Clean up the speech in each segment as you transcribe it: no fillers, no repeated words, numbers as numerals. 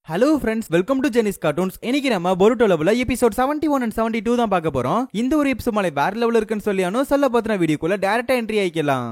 Hello friends, welcome to Jenny's Cartoons. இன்னைக்கு நம்ம Boruto level episode 71 and 72 தான் பார்க்க போறோம். இந்த ஒரு எபிசோட் மேல வேற லெவல் இருக்குன்னு சொல்லியானோ சொல்ல பார்த்தன வீடியோக்குள்ள டைரக்டா என்ட்ரி ஆயிக்கலாம்.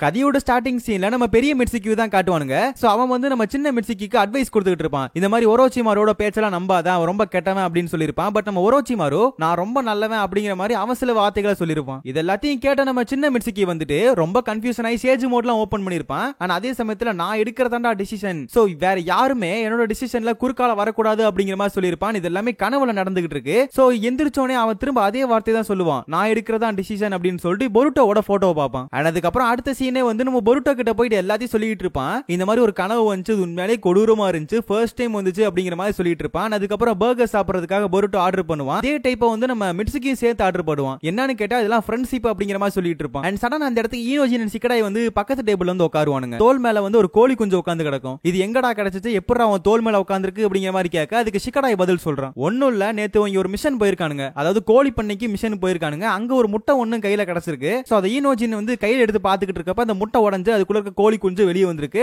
கதையோட ஸ்டார்டிங் சீன்ல நம்ம பெரிய மிட்சுகி தான் காட்டுவானுங்க. சோ அவன் வந்து நம்ம சின்ன மிட்சுகிக்கு அட்வைஸ் கொடுத்துட்டு இருப்பான். இந்த மாதிரி ஒரோச்சிமாரோட பேச்செல்லாம் நம்பாத, அவன் ரொம்ப கெட்டவன் அப்படின்னு சொல்லியிருப்பான். பட் நம்ம ஒரோச்சிமாரோ நான் ரொம்ப நல்லவன் அப்படிங்கிற மாதிரி அவன் சில வார்த்தைகளை சொல்லியிருப்பான். இது எல்லாத்தையும் கேட்ட நம்ம சின்ன மிட்சுகி வந்துட்டு ரொம்ப கன்ஃபியூஷன் ஆகி சேஜ் மோட்லாம் ஓபன் பண்ணிருப்பான். ஆனா அதே சமயத்துல நான் எடுக்கிறதாண்டா டிசிஷன், சோ வேற யாருமே என்னோட டிசிஷன்ல குறுக்கால வரக்கூடாது அப்படிங்கிற மாதிரி சொல்லியிருப்பான். இது எல்லாமே கனவுல நடந்துகிட்டு இருக்கு. சோ எந்திரிச்சோனே அவன் திரும்ப அதே வார்த்தை தான் சொல்லுவான், நான் எடுக்கிறதா டிசிஷன் அப்படின்னு சொல்லிட்டு பொருட்டோட போட்டோவை பார்ப்பான். அதுக்கப்புறம் அடுத்த சீனே வந்து நம்ம பொருட்டோ கிட்ட போயிட்டு எல்லாத்தையும் சொல்லிட்டு இருப்பான். இந்த மாதிரி ஒரு கனவு வந்துச்சு, உண்மையிலே கொடூரமா இருந்துச்சு, ஃபர்ஸ்ட் டைம் வந்துச்சு அப்படிங்கிற மாதிரி சொல்லிட்டு இருப்பான். அதுக்கப்புறம் பர்கர் சாப்பிடுறதுக்காக பொருட்டோ ஆர்டர் பண்ணுவான். அதே டைப்பை வந்து நம்ம மிட்சுகியும் சேர்த்து ஆர்டர் பண்ணுவான். என்னன்னு கேட்டா இதெல்லாம் ஃப்ரெண்ட்ஷிப் அப்படிங்கிற மாதிரி சொல்லிட்டு இருப்பான். அண்ட் சடனா அந்த இடத்துக்கு ஈனோஜின் சிக்கடாய் வந்து பக்கத்து டேபிள்ல வந்து உட்காருவானுங்க. தோல் மேல வந்து ஒரு கோழி குஞ்சு உட்கார்ந்து கிடக்கும். இது எங்கடா கிடைச்சிச்சு, எப்படா அவன் தோல் மேல உட்கார்ந்துருக்கு அப்படிங்கிற மாதிரி கேட்க அதுக்கு சிக்கடாய் பதில் சொல்றான், ஒன்னும் இல்ல, நேத்து இங்க ஒரு மிஷன் போயிருக்கானுங்க, அதாவது கோழி பண்ணைக்கு மிஷன் போயிருக்கானுங்க. அங்க ஒரு முட்டை ஒண்ணு கையில கிடைச்சிருக்கு. சோ அதை ஈனோஜின் வந்து கையில எடுத்து பாத்துக்கிட்டு இருக்கப்ப அந்த முட்டை உடைஞ்சு அதுக்குள்ள இருக்க கோழி குஞ்சு வெளியே வந்திருக்கு.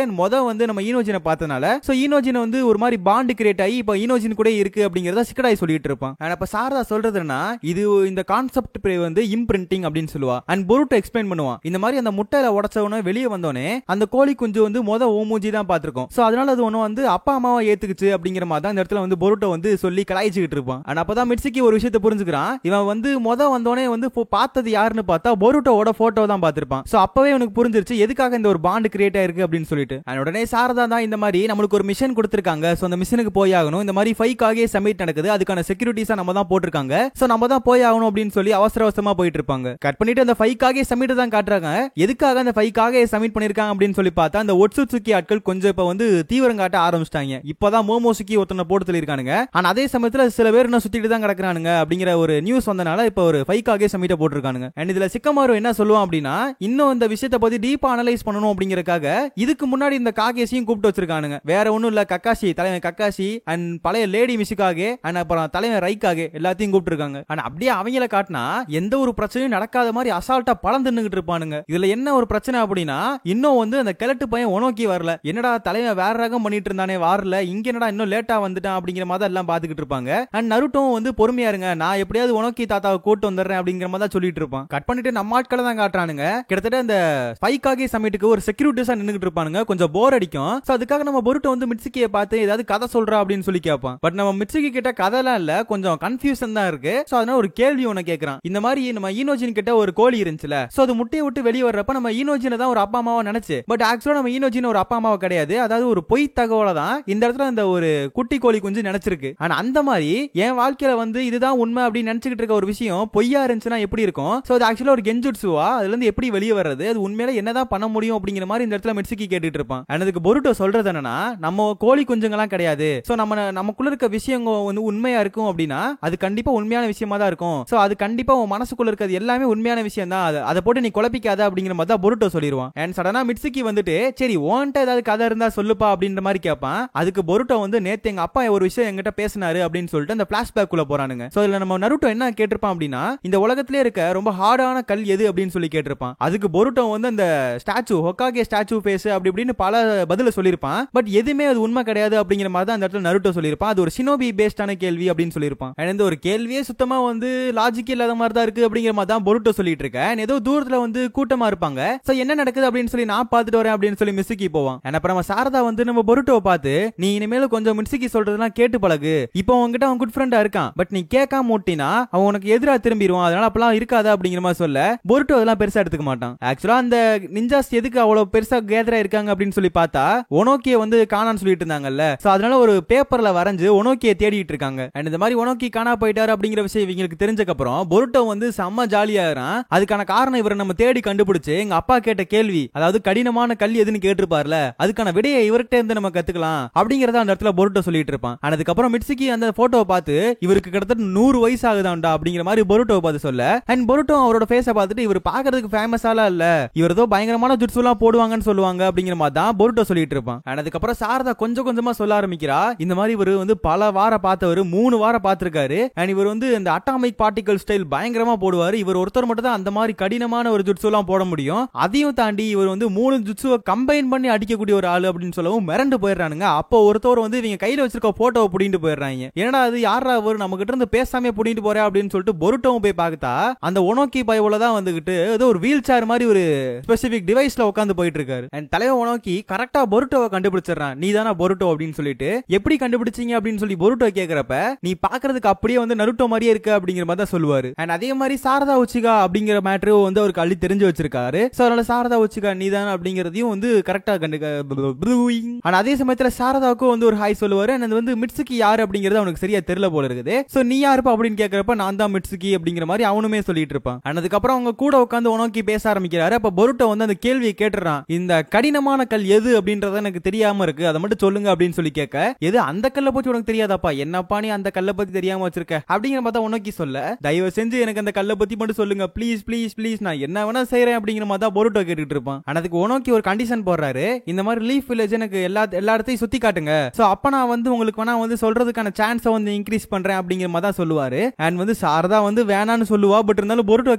வந்து நம்ம ஈனோஜினை பார்த்தனால சோ ஈனோஜினை வந்து ஒரு மாதிரி பாண்ட் கிரியேட் ஆகி இப்போ ஈனோஜின் கூட இருக்கு அப்படிங்கறத சிக்கடாய் சொல்லிட்டு இருப்பான். அப்ப சாரதா சொல்றதுன்னா இது இந்த கான்செப்ட் வந்து இம்பிரிண்டிங் அப்படின்னு சொல்லுவா. அண்ட் பொருட்டோ எக்ஸ்பிளைன் பண்ணுவான், இந்த மாதிரி அந்த முட்டையில உடைச்சவனே வெளியே வந்தோனே அந்த கோழி குஞ்சு வந்து ஓமூஜி தான் பாத்திருக்கோம். சோ அதனால அது ஒண்ணு வந்து அப்பா அம்மாவை ஏத்துக்குச்சு அப்படிங்கிற மாதிரி தான் இந்த இடத்துல வந்து பொருட்டோ வந்து சொல்லி கலாய்ச்சிக்கிட்டு இருப்பான். அப்பதான் மிட்சுகி ஒரு விஷயத்தை புரிஞ்சுக்கிறான். இவன் வந்து வந்தோனே வந்து பார்த்தது யாருன்னு பார்த்தா பொருட்டோட போட்டோ தான் பார்த்திருப்பான். சோ அப்பவே அவனுக்கு புரிஞ்சிருச்சு எதுக்காக இந்த ஒரு பாண்ட் கிரியேட் ஆயிருக்கு அப்படின்னு சொல்லிட்டு. உடனே சாரதா தான் இந்த மாதிரி நம்மளுக்கு ஒரு மிஷன் கொடுத்திருக்காங்க, சோ அந்த மிஷனுக்கு போய் ஆகணும், இந்த மாதிரி 5க்காக சமிட் நடக்குது, அதுக்கான செக்யூரிட்டிஸா நம்ம தான் போட்டிருக்காங்க, சோ நம்ம தான் போய் ஆகணும் அப்படின்னு சொல்லி அவசர அவசரமா போயிட்டு இருப்பாங்க. கட் பண்ணிட்டு அந்த 5க்காக சமிட் தான் காட்டுறாங்க. எதுக்காக அந்த 5க்காக சமிட் பண்ணிருக்காங்க அப்படின்னு சொல்லி பார்த்தா அந்த ஒட்சுட்சுகி ஆட்கள் கொஞ்சம் இப்ப வந்து தீவிரம் காட்ட ஆரம்பிச்சிட்டாங்க. இப்பதான் மோமோசுகி ஒருத்தனை போட்டு சொல்லிருக்கானுங்க. ஆனா அதே சமயத்துல சில பேர் இன்னும் சுத்திட்டு தான் கிடக்குறானுங்க அப்படிங்கிற ஒரு நியூஸ் வந்தனால இப்ப ஒரு 5க்காக சமிட்ட போட்டிருக்கானுங்க. அண்ட் இதுல சிக்கமாரு என்ன சொல்லுவான் அப்படின்னா, இன்னும் இந்த விஷயத்தை பத்தி டீப்பா அனலைஸ் பண்ணணும் அப்படிங்கறக்காக இதுக்கு முன்னாடி இந்த காகேசியும் கூப்பிட்டு வச்சிருக்கானுங்க. வேற ஒண்ணும் இல்ல, கக்காஷி தலைவன் கக்காஷி அண்ட் பழைய லேடி மிஷுகாகே அண்ட் அப்புறம் தலைவன் ரைக்காகே எல்லாத்தையும் கூப்பிட்டு இருக்காங்க. ஆனா அப்படியே அவங்கள காட்டினா எந்த ஒரு பிரச்சனையும் நடக்காத மாதிரி அசால்ட்டா பழம் தின்னுகிட்டு இருப்பானுங்க. இதுல என்ன ஒரு பிரச்சனை அப்படின்னா, இன்னும் வந்து அந்த கிழட்டு பையன் ஒனோக்கி வரல, என்னடா தலைவன் வேற ரகம் பண்ணிட்டு இருந்தானே வரல, இங்க என்னடா இன்னும் லேட்டா வந்துட்டான் அப்படிங்கிற மாதிரி எல்லாம் பாத்துக்கிட்டு இருப்பாங்க. அண்ட் நருட்டோ வந்து பொறுமையா இருங்க, நான் எப்படியாவது ஒனோக்கி தாத்தாவை கூட்டு வந்துடுறேன் அப்படிங்கிற மாதிரி தான் சொல்லிட்டு இருப்பான். கட் பண்ணிட்டு நம்ம ஆட்களை தான் காட்டுறானுங்க. கிட்டத்தட்ட அந்த 5க்காக சமிட்டுக்கு ஒரு செக்யூரிட்டிஸா நின்னுகிட்டு இருப்பானுங்க. கொஞ்சம் போர் அடிக்கும். சோ அதுக்காக நம்ம பொருட்டோ வந்து மிட்சுகியை பார்த்து ஏதாவது கதை சொல்றா அப்படின்னு சொல்லி கேட்பான். பட் நம்ம மிட்சுகி கிட்ட கதைலாம் இல்ல, கொஞ்சம் கன்ஃபியூஷன் தான் இருக்கு. சோ அதனால ஒரு கேள்வி ஒன்னு கேக்குறான். இந்த மாதிரி நம்ம ஈனோஜின் கிட்ட ஒரு கோழி இருந்துச்சுல, சோ அது முட்டையை விட்டு வெளியே வர்றப்ப நம்ம ஈனோஜினை தான் ஒரு அப்பா அம்மாவா நினைச்சு, பட் ஆக்சுவலா நம்ம ஈனோஜின் ஒரு அப்பா அம்மாவா கிடையாது, அதாவது ஒரு பொய் தகவலை தான் இந்த இடத்துல இந்த ஒரு குட்டி கோழி குஞ்சு நினைச்சிருக்கு. ஆனா அந்த மாதிரி என் வாழ்க்கையில வந்து இதுதான் உண்மை அப்படின்னு நினைச்சுக்கிட்டு இருக்க ஒரு விஷயம் பொய்யா இருந்துச்சுன்னா எப்படி இருக்கும்? சோ அது ஆக்சுவலா ஒரு கெஞ்சுட்சுவா, அதுல இருந்து எப்படி வெளியே வர்றது, அது உண்மையில என்னதான் பண்ண முடியும் அப்படிங்கிற மாதிரி இந்த இடத்துல மிட்சுகி கேட்டுட்டு இருப்பான். அதுக்கு பொருட்டோ சொல்றது என்னன்னா, நம்ம கோழி குஞ்சுங்கலாம் கிடையாது, சோ நமக்குள்ள இருக்க விஷயம் வந்து உண்மையா இருக்கும் அப்படின்னா அது கண்டிப்பா உண்மையான விஷயமா தான் இருக்கும். சோ அது கண்டிப்பா உன் மனசுக்குள்ள இருக்கிறது எல்லாமே உண்மையான விஷயம் தான், அதை போட்டு நீ குழப்பிக்காத அப்படிங்கிற மாதிரி தான் பொருட்டோ சொல்லிடுவான். அண்ட் சடனா மிட்சுகி வந்துட்டு சரி உன்கிட்ட ஏதாவது கதை இருந்தா சொல்லுப்பா அப்படின்ற மாதிரி கேட்பான். அதுக்கு பொருட்டோ வந்து நேத்து எங்க அப்பா ஒரு விஷயம் என்கிட்ட பேசினாரு அப்படின்னு சொல்லிட்டு அந்த பிளாஷ்பேக் குள்ள போறானுங்க. சோ இதுல நம்ம நருட்டோ என்ன கேட்டிருப்பான் அப்படின்னா, இந்த உலகத்திலே இருக்க ரொம்ப ஹார்டான கல் எது அப்படின்னு சொல்லி கேட்டிருப்பான். அதுக்கு பொருட்டோ வந்து அந்த ஸ்டாச்சு ஹொக்காகே ஸ்டாச்சு பேஸ் அப்படி இப்படின்னு பல பதில சொல்லிருப்பான். பட் எதுவுமே அது உண்மை கிடையாது அப்படிங்கிற மாதிரி தான் அந்த இடத்துல நருட்டோ சொல்லிருப்பான். அது ஒரு ஷினோபி பேஸ்டான கேள்வி அப்படின்னு சொல்லிருப்பான். இந்த ஒரு கேள்வியே சுத்தமா வந்து லாஜிக் இல்லாத மாதிரி தான் இருக்கு அப்படிங்கிற மாதிரி தான் பொருட்டோ சொல்லிட்டு இருக்கேன். ஏதோ தூரத்துல வந்து கூட்டமா இருப்பாங்க. சோ என்ன நடக்குது அப்படின்னு சொல்லி நான் பார்த்துட்டு வரேன் அப்படின்னு சொல்லி மிட்சுகி போவான். அப்புறம் சாரதா வந்து நம்ம பொருட்டோவை பார்த்து, நீ இனிமேல கொஞ்சம் மிட்சுகி சொல்றதெல்லாம் கேட்டு பழகு, இப்போ உங்ககிட்ட அவன் குட் ஃப்ரெண்டா இருக்கான், பட் நீ கேட்காம ஓட்டினா அவன் உனக்கு எதிரா திரும்பிடுவான், அதனால அப்பெல்லாம் இருக்காத அப்படிங்கிற மாதிரி சொல்ல பொருட்டோ அதெல்லாம் பெருசா எடுத்துக்க மாட்டான். ஆக்சுவலா அந்த நிஞ்சாஸ் எதுக்கு அவ்வளவு பெருசா கேதரா இருக்காங்க அப்படின்னு சொல்லி பார்த்தா ஒனோக்கிய வந்து காணான்னு சொல்லிட்டு இருந்தாங்கல்ல, சோ அதனால ஒரு பேப்பர்ல வரைஞ்சு ஒனோக்கிய தேடிட்டு இருக்காங்க. அண்ட் இந்த மாதிரி ஒனோக்கி காணா போயிட்டாரு அப்படிங்கிற விஷயம் இவங்களுக்கு தெரிஞ்சதுக்கு அப்புறம் பொருட்டோ வந்து செம்ம ஜாலியாகிறான். அதுக்கான காரணம் இவரை நம்ம தேடி கண்டுபிடிச்சு எங்க அப்பா கேட்ட கேள்வி, அதாவது கடினமான கல் எதுன்னு கேட்டிருப்பார்ல, அதுக்கான விடையை இவர்கிட்ட இருந்து நம்ம கத்துக்கலாம் அப்படிங்கறத அந்த இடத்துல பொருட்டோ சொல்லிட்டு இருப்பான். அதுக்கப்புறம் மிட்சுகி அந்த போட்டோவை பார்த்து இவருக்கு கிட்டத்தட்ட 100 வயசு ஆகுதாண்டா அப்படிங்கிற மாதிரி பொருட்டோவை பார்த்து சொல்ல, அண்ட் பொருட்டோ அவரோட ஃபேஸை பார்த்துட்டு இவர் பாக்குறதுக்கு ஃபேமஸால இல்ல, இவர் இவர் ஏதோ பயங்கரமான ஜுட்சு எல்லாம் போடுவாங்கன்னு சொல்லுவாங்க அப்படிங்கிற மாதிரி தான் பொருட்டோ சொல்லிட்டு இருப்பான். அதுக்கப்புறம் சாரதா கொஞ்சம் கொஞ்சமா சொல்ல ஆரம்பிக்கிறா, இந்த மாதிரி இவர் வந்து பல வாரம் பார்த்தவர், 3 வாரம் பார்த்திருக்காரு. அண்ட் இவர் வந்து இந்த அட்டாமிக் பார்ட்டிகல் ஸ்டைல் பயங்கரமா போடுவாரு. இவர் ஒருத்தர் மட்டும் தான் அந்த மாதிரி கடினமான ஒரு ஜுட்சு எல்லாம் போட முடியும். அதையும் தாண்டி இவர் வந்து 3 ஜுட்சுவை கம்பைன் பண்ணி அடிக்கக்கூடிய ஒரு ஆளு அப்படின்னு சொல்லவும் மிரண்டு போயிடுறானுங்க. அப்போ ஒருத்தவர் வந்து இவங்க கையில வச்சிருக்க போட்டோவை புடிங்கிட்டு போயிடுறாங்க. என்னடா அது, யாரா அவர் நம்ம கிட்ட இருந்து பேசாம புடிங்கிட்டு போறா அப்படின்னு சொல்லிட்டு பொருட்டோவும் போய் பார்த்தா அந்த ஒனோக்கி பையோல தான் வந்துகிட்டு ஏதோ ஒரு வீல் சேர் மாதிரி ஒரு ஸ்பெசிபிக் டிவைஸ்ல உட்கார்ந்து போயிட்டு இருக்காரு. அண்ட் தலைவர் ஒனோக்கி கரெக்டா பொருட்டோவை கண்டுபிடிச்சிடறான். நீ தானா பொருட்டோ அப்படின்னு சொல்லிட்டு, எப்படி கண்டுபிடிச்சீங்க அப்படின்னு சொல்லி பொருட்டோ கேக்குறப்ப, நீ பாக்குறதுக்கு அப்படியே வந்து நருட்டோ மாதிரியே இருக்கு அப்படிங்கிற மாதிரி தான் சொல்லுவாரு. அண்ட் அதே மாதிரி சாரதா உச்சிகா அப்படிங்கிற மேட்டர் வந்து அவருக்கு அள்ளி தெரிஞ்சு வச்சிருக்காரு. சோ அதனால சாரதா உச்சிகா நீ தானா அப்படிங்கறதையும் வந்து கரெக்டா ஆனா அதே சமயத்துல சாரதாவுக்கும் வந்து ஒரு ஹாய் சொல்லுவாரு. அது வந்து மிட்சுகி யாரு அப்படிங்கறது அவனுக்கு சரியா தெரியல போல இருக்குது. சோ நீ யாருப்பா அப்படின்னு கேக்குறப்ப, நான் தான் மிட்சுகி அப்படிங்கிற மாதிரி அவனுமே சொல்லிட்டு இருப்பான். அதுக்கப்புறம் அவங்க கூட உட்காந்து உனக்கி பேச ஆரம்பிக்கிறாரு. அப்ப பொருட்டோ வந்து அந்த கேள்வியை கேட்டுறான், இந்த கடினமான கல் எது அப்படின்றத எனக்கு தெரியாம இருக்கு, அதை மட்டும் சொல்லுங்க அப்படின்னு சொல்லி கேட்க, எது அந்த கல்லை பத்தி உனக்கு தெரியாதாப்பா, என்னப்பா நீ அந்த கல்லை பத்தி தெரியாம வச்சிருக்க அப்படிங்கிற பார்த்தா உனக்கி சொல்ல, தயவு செஞ்சு எனக்கு அந்த கல்லை பத்தி மட்டும் சொல்லுங்க ப்ளீஸ் ப்ளீஸ் ப்ளீஸ், நான் என்ன வேணா செய்யறேன் அப்படிங்கிற மாதிரி தான் பொருட்டோ கேட்டுட்டு இருப்பான். அதுக்கு உனக்கி ஒரு கண்டிஷன் போடுறாரு, இந்த மாதிரி லீஃப் வில்லேஜ் எனக்கு எல்லா இடத்தையும் சுத்தி காட்டுங்க, சோ அப்ப நான் வந்து உங்களுக்கு வேணா வந்து சொல்றதுக்கான சான்ஸை வந்து இன்க்ரீஸ் பண்றேன் அப்படிங்கிற மாதிரி தான் சொல்லுவாரு. அண்ட் வந்து சாரதா வந்து வேணான்னு சொல்லுவா, பட் இருந்தாலும் பொருட்டோ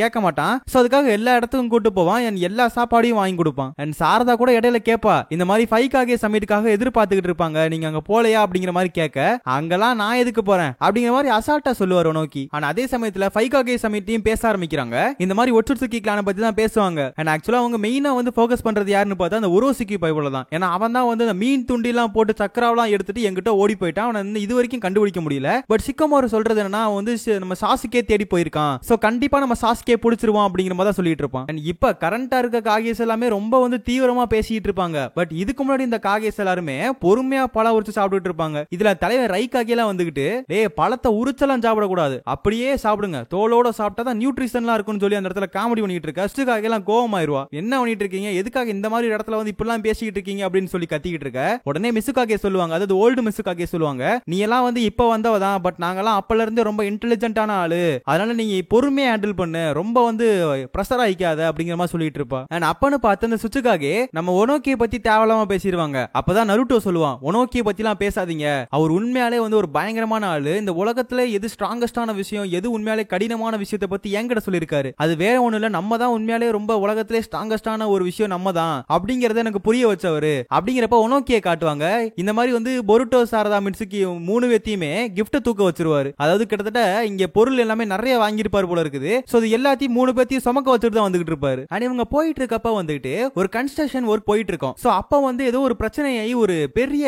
கேட்க மாட்டான். சோ அதுக்காக எல்லா இடத்துக்கும் கூட்டு போவான், எல்லா சாப்பாடையும் வாங்கி கொடுப்பான். அண்ட் சாரதா கூட இடையில கேப்பா, இந்த மாதிரி 5K சமிட்டுக்காக எதிர்பார்த்துக்கிட்டு இருப்பாங்க, நீங்க அங்க போலையா அப்படிங்கிற மாதிரி கேட்க, அங்கெல்லாம் நான் எதுக்கு போறேன் அப்படிங்கிற மாதிரி அசால்ட்டா சொல்லுவார் நோக்கி. ஆனா அதே சமயத்துல 5K சமிட்டையும் பேச ஆரம்பிக்கிறாங்க. இந்த மாதிரி ஒட்சுட்சுகி கிளானை பத்தி தான் பேசுவாங்க. அண்ட் ஆக்சுவலா அவங்க மெயினா வந்து ஃபோக்கஸ் பண்றது யாருன்னு பார்த்தா அந்த உரோசுகி பைபிள் தான். ஏன்னா அவன் தான் வந்து அந்த மீன் துண்டி எல்லாம் போட்டு சக்கராவெல்லாம் எடுத்துட்டு எங்கிட்ட ஓடி போயிட்டான். அவன் இது வரைக்கும் கண்டுபிடிக்க முடியல. பட் சிக்கமோரு சொல்றது என்னன்னா, வந்து நம்ம சாசுகே தேடி போயிருக்கான், சோ கண்டிப்பா நம்ம சாசுகே பிடிச்சிருவோம் அப்படிங்கிற மாதிரி சொல்லிட்டு இருப்பான். இப்ப கரண்டா இருக்க காகேஸ் எல்லாமே ரொம்ப வந்து தீவிரமா பேசிட்டு இருப்பாங்க. பட் இதுக்கு முன்னாடி இந்த காகேஸ் எல்லாருமே பொறுமையா பழ உரிச்சு சாப்பிட்டுட்டு இருப்பாங்க. இதுல தலைவர் ரைக்காகி எல்லாம் வந்துகிட்டு, டேய் பழத்தை உரிச்செல்லாம் சாப்பிடக்கூடாது, அப்படியே சாப்பிடுங்க, தோலோட சாப்பிட்டா தான் நியூட்ரிஷன்லாம் இருக்கும்னு சொல்லி அந்த இடத்துல காமெடி பண்ணிட்டு இருக்க. அஷ்டுகாக எல்லாம் கோவமாயிருவா, என்ன பண்ணிட்டு இருக்கீங்க, எதுக்காக இந்த மாதிரி இடத்துல வந்து இப்படிலாம் பேசிட்டு இருக்கீங்க அப்படின்னு சொல்லி கத்திக்கிட்டு இருக்க. உடனே மிசுகாகே சொல்லுவாங்க, அதாவது ஓல்டு மிசுகாகே சொல்லுவாங்க, நீ எல்லாம் வந்து இப்ப வந்தவதான், பட் நாங்கெல்லாம் அப்பல இருந்து ரொம்ப இன்டெலிஜென்ட்டான ஆளு, அதனால நீங்க பொறுமையா ஹேண்டில் பண்ணு, ரொம்ப வந்து பிரஷர் ஆயிக்காத அப்படிங்கிற மாதிரி சொல்லிட்டு இருப்பா. அண்ட் அப்பன்னு பார்த்து அந்த சுச்சுகாகே நம்ம ஒனோக்கியை பத்தி தேவலாம பேசிடுவாங்க. அப்பதான் நருட்டோ சொல்லுவான், ஒனோக்கியை பத்தி எல்லாம் பேசாதீங்க, அவர் உண்மையாலே வந்து ஒரு பயங்கரமான ஆளு, இந்த உலகத்துல எது ஸ்ட்ராங்கஸ்டான விஷயம், எது உண்மையாலே கடினமான விஷயத்தை பத்தி என்கிட்ட சொல்லிருக்காரு, அது வேற ஒண்ணு இல்ல, நம்ம தான் உண்மையாலே ரொம்ப உலகத்திலே ஸ்ட்ராங்கஸ்டான ஒரு விஷயம் நம்ம தான் அப்படிங்கறத எனக்கு புரிய வச்சவரு அப்படிங்கிறப்ப ஒனோக்கியை காட்டுவாங்க. இந்த மாதிரி வந்து பொருட்டோ சாரதா மிட்சுகி 3 பேத்தையுமே கிஃப்ட் தூக்க வச்சிருவாரு. அதாவது கிட்டத்தட்ட இங்க பொருள் எல்லாமே நிறைய வாங்கியிருப்பாரு போல இருக்குது. சோ இது எல்லாத்தையும் 3 பேத்தையும் சுமக்க வச்சுட்டு தான் வந்துகிட்டு இருப்பாரு. அண்ட் இவங்க போயிட்டு இருக்கப்ப வந்துட்டு ஒரு கன்ஸ்ட்ரக்ஷன் ஒர்க் போயிட்டு இருக்கும். சோ அப்ப வந்து ஏதோ ஒரு பிரச்சனையை, ஒரு பெரிய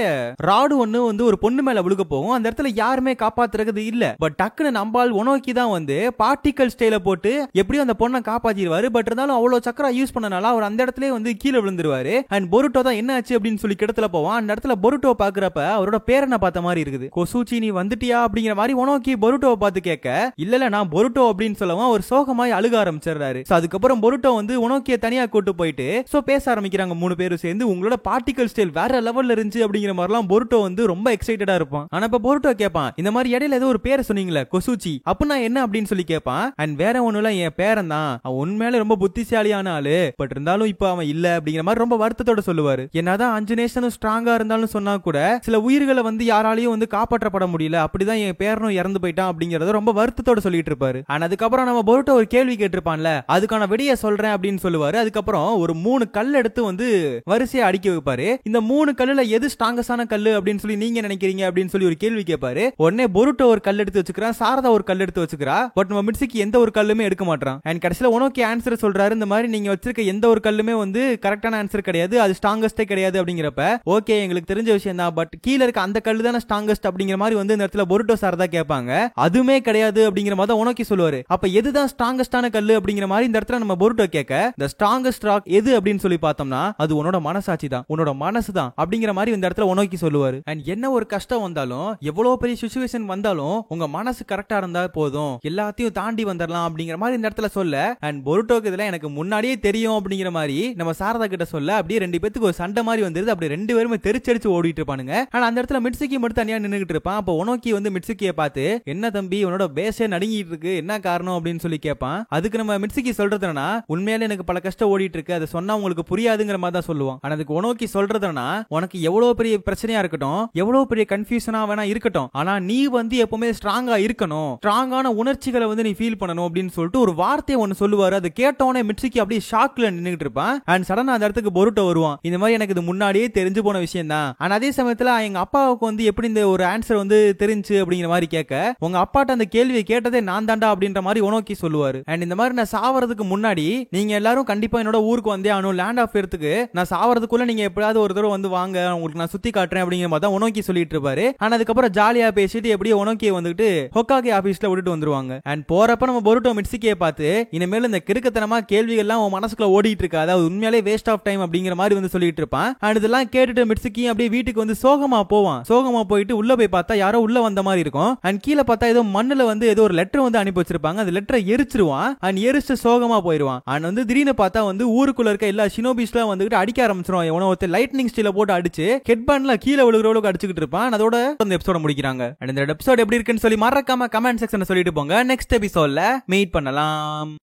ராடு ஒண்ணு வந்து ஒரு பொண்ணு மேல விழுக போகும். அந்த இடத்துல யாருமே காப்பாத்துறது இல்ல. பட் டக்குன்னு நம்பால் ஒனோக்கி தான் வந்து பார்ட்டிகல் ஸ்டைல போட்டு எப்படியும் அந்த பொண்ணை காப்பாத்திடுவாரு. பட் இருந்தாலும் அவ்வளவு சக்கரா யூஸ் பண்ணனால அவர் அந்த இடத்துல வந்து கீழே விழுந்துருவாரு. அண்ட் பொருட்டோ தான் என்ன ஆச்சு அப்படின்னு சொல்லி கிடத்துல போவான். அந்த இடத்துல பொருட்டோ பாக்குறப்ப அவரோட பேரனை பார்த்த மாதிரி இருக்குது. கொசூச்சி நீ வந்துட்டியா அப்படிங்கிற மாதிரி ஒனோக்கி பொருட்டோவை பார்த்து கேட்க, இல்ல நான் பொருட்டோ அப்படின்னு சொல்லவும் அவர் சோகமாய் அழுக ஆரம்பிச்சிடுறாரு. அதுக்கப்புறம் பொருட்டோ வந்து ஒனோக்கியை தனியா கூட்டு போயிட்டு சோ பேச ஆரம்பிக்கிறாங்க 3 பேரும் சேர்ந்து. உங்களோட பார்ட்டிகல் ஸ்டைல் வேற லெவல்ல இருந்துச்சு அப்படிங்கிற மாதிரிலாம் பொருட்டோ வந்து ரொம்ப எக்ஸைட்டடா இருப்பான். ஆனா இப்ப பொருட்டோ கேட்பான், இந்த மாதிரி இடையில ஏதோ ஒரு பேரை சொன்னீங்களே கொசூச்சி, அப்ப நான் என்ன அப்படின்னு சொல்லி கேட்பான். அண்ட் வேற ஒண்ணுல என் பேரன் தான், அவன் உண்மையில ரொம்ப புத்திசாலியான ஆளு, பட் இருந்தாலும் இப்ப அவன் இல்ல அப்படிங்கிற மாதிரி ரொம்ப வருத்தத்தோட சொல்லுவாரு. என்னதான் 5 நேஷனும் ஸ்ட்ராங்கா இருந்தாலும் சொன்னா கூட சில உயிர்களை வந்து யாராலையும் வந்து காப்பாற்றப்பட முடியல, அப்படிதான் என் பேரனும் இறந்து போயிட்டான் அப்படிங்கறத ரொம்ப வருத்தத்தோட சொல்லிட்டு இருப்பாரு. ஆனா அதுக்கப்புறம் நம்ம பொருட்டோ ஒரு கேள்வி கேட்டிருப்பான்ல, அதுக்கான விடைய சொல்றேன் அப்படின்னு சொல்லுவாரு. அதுக்கப்புறம் ஒரு 3 கல் எடுத்து வந்து வரிசையா அடிக்க வைப்பாரு. இந்த 3 கல்லுல எது ஸ்ட்ராங்கஸ்டான கல்லு அப்படின்னு சொல்லி நீங்க நினைக்கிறீங்க அப்படின்னு சொல்லி ஒரு கேள்வி கேட்பாரு. உடனே பொருட்டோ ஒரு கல் எடுத்து வச்சுக்கிறான், சாரதா ஒரு கல் எடுத்து வச்சுக்கிறா. பட் நம்ம மிட்சுகி எந்த ஒரு கல்லுமே எடுக்க மாட்டான். அண்ட் கடைசியில உனக்கு ஆன்சர் சொல்றாரு, இந்த மாதிரி நீங்க வச்சிருக்க எந்த ஒரு கல்லுமே வந்து கரெக்டான ஆன்சர் கிடையாது, அது ஸ்ட்ராங்கஸ்டே கிடையாது அப்படிங்கிறப்ப, ஓகே எங்களுக்கு தெரிஞ்ச விஷயம் தான், பட் கீழ இருக்க அந்த கல்லு தான ஸ்ட்ராங்கஸ்ட் அப்படிங்கிற மாதிரி வந்து இந்த இடத்துல பொருட்டோ சாரதா கேட்பாங்க. அதுமே கிடையாது அப்படிங்கிற மாதிரி உனக்கு சொல்லுவாரு. அப்ப எதுதான் ஸ்ட்ராங்கஸ்டான கல்லு அப்படிங்கிற மாதிரி இந்த இடத்துல நம்ம பொருட்டோ கேட்க, the strongest rock எது அப்படின்னு சொல்லி பார்த்தோம்னா அது உன்னோட மனசாட்சி தான், உன்னோட மனசு தான் அப்படிங்கிற மாதிரி இந்த இடத்துல உனக்கு சொல்லுவாரு. அண்ட் என்ன ஒரு கஷ்டம் வந்தாலும், எவ்வளவு பெரிய சிச்சுவேஷன் வந்தாலும் உங்க மனசு கரெக்டா இருந்தா போதும், எல்லாத்தையும் தாண்டி வந்துடலாம் அப்படிங்கிற மாதிரி இந்த இடத்துல சொல்ல. அண்ட் பொருட்டோக்கு இதுல எனக்கு முன்னாடியே தெரியும் அப்படிங்கிற மாதிரி நம்ம சாரதா கிட்ட சொல்ல, அப்படியே 2 பேத்துக்கு ஒரு சண்டை மாதிரி வந்துருது. அப்படி 2 பேருமே தெரிச்சடிச்சு ஓடிட்டு இருப்பானுங்க. ஆனா அந்த இடத்துல மிட்சுகி மட்டும் தனியா நின்னுகிட்டு இருப்பான். அப்ப உனோக்கி வந்து மிட்சுகியை பார்த்து, என்ன தம்பி உன்னோட பேசே நடுங்கிட்டு இருக்கு, என்ன காரணம் அப்படின்னு சொல்லி கேட்பான். அதுக்கு நம்ம மிட்சுகி சொல்றது என்னன்னா, உண்மையிலே எனக்கு பல கஷ்டம் ஓடிட்டு இருக்கு, அதை சொன்னா உங்களுக்கு புரியாதுங்கிற மாதிரி தான் சொல்லுவான். ஆனா அதுக்கு ஒனோக்கி சொல்றதுன்னா, உனக்கு எவ்வளவு பெரிய பிரச்சனையா இருக்கட்டும், எவ்வளவு பெரிய கன்ஃபியூஷனா வேணா இருக்கட்டும், ஆனா நீ வந்து எப்பவுமே ஸ்ட்ராங்கா இருக்கணும், ஸ்ட்ராங்கான உணர்ச்சிகளை வந்து நீ ஃபீல் பண்ணணும் அப்படின்னு சொல்லிட்டு ஒரு வார்த்தையை ஒன்னு சொல்லுவாரு. அது கேட்டோனே மிட்சுகி அப்படியே ஷாக்ல நின்னுட்டு இருப்பான். அண்ட் சடனா அந்த இடத்துக்கு பொருட்டோ வருவான். இந்த மாதிரி எனக்கு இது முன்னாடியே தெரிஞ்சு போன விஷயம் தான். ஆனா அதே சமயத்துல எங்க அப்பாவுக்கு வந்து எப்படி இந்த ஒரு ஆன்சர் வந்து தெரிஞ்சு அப்படிங்கிற மாதிரி கேட்க, உங்க அப்பாட்ட அந்த கேள்வியை கேட்டதே நான் தாண்டா அப்படின்ற மாதிரி ஒனோக்கி சொல்லுவாரு. அண்ட் இந்த மாதிரி நான் சாவறதுக்கு முன்னாடி நீங்க எல்லாரும் கண்டிப்பா என்னோட ஊருக்கு வந்தே ஆகணும், லேண்ட் ஆஃப் எர்த்துக்கு நான் சாவறதுக்குள்ள நீங்க எப்படியாவது ஒரு தடவை வந்து வாங்க, உங்களுக்கு நான் சுத்தி காட்டுறேன் அப்படிங்கிற மாதிரி தான் ஒனோக்கி சொல்லிட்டு இருப்பாரு. ஆனா அதுக்கப்புறம் ஜாலியா பேசிட்டு எப்படியோ ஒனோக்கியை வந்துட்டு ஹொக்காகே ஆபீஸ்ல விட்டுட்டு வந்துருவாங்க. அண்ட் போறப்ப நம்ம பொருட்டோ மிட்சுகியை பார்த்து, இனிமேல் இந்த கிறுக்கத்தனமா கேள்விகள்லாம் உன் மனசுக்குள்ள ஓடிட்டு இருக்கா, அதாவது உண்மையாலே வேஸ்ட் ஆஃப் டைம் அப்படிங்கிற மாதிரி வந்து சொல்லிட்டு இருப்பான். அண்ட் இதெல்லாம் கேட்டுட்டு மிட்சுகி அப்படியே வீட்டுக்கு வந்து சோகமா போவான். சோகமா போயிட்டு உள்ள போய் பார்த்தா யாரோ உள்ள வந்த மாதிரி இருக்கும். அண்ட் கீழே பார்த்தா ஏதோ மண்ணுல வந்து ஏதோ ஒரு லெட்டர் வந்து அனுப்பி வச்சிருப்பாங்க. அந்த லெட்டரை எரிச்சிருவான். அண்ட் எரிச்சு சோகமா போயிடுவான். அண்ட் வந்து திடீர்னு பார்த்தா வந்து ஊருக்குள்ள இருக்க எல்லா ஷினோபிஸ்லாம் வந்துட்டு அடிக்க ஆரம்பிச்சிருவான். எவனோ ஒருத்தர் லைட்னிங் ஸ்டீல போட்டு அடிச்சு ஹெட்பேண்ட்ல கீழே விழுகிறவளுக்கு அடிச்சுக்கிட்டு இருப்பான். அதோட இந்த எபிசோட முடிக்கிறாங்க. அண்ட் இந்த எபிசோட் எப்படி இருக்குன்னு சொல்லி மறக்காம கமெண்ட் செக்ஷன்ல சொல்லிட்டு போங்க. நெக்ஸ்ட் எபிசோட்ல மீட் பண்ணலாம்.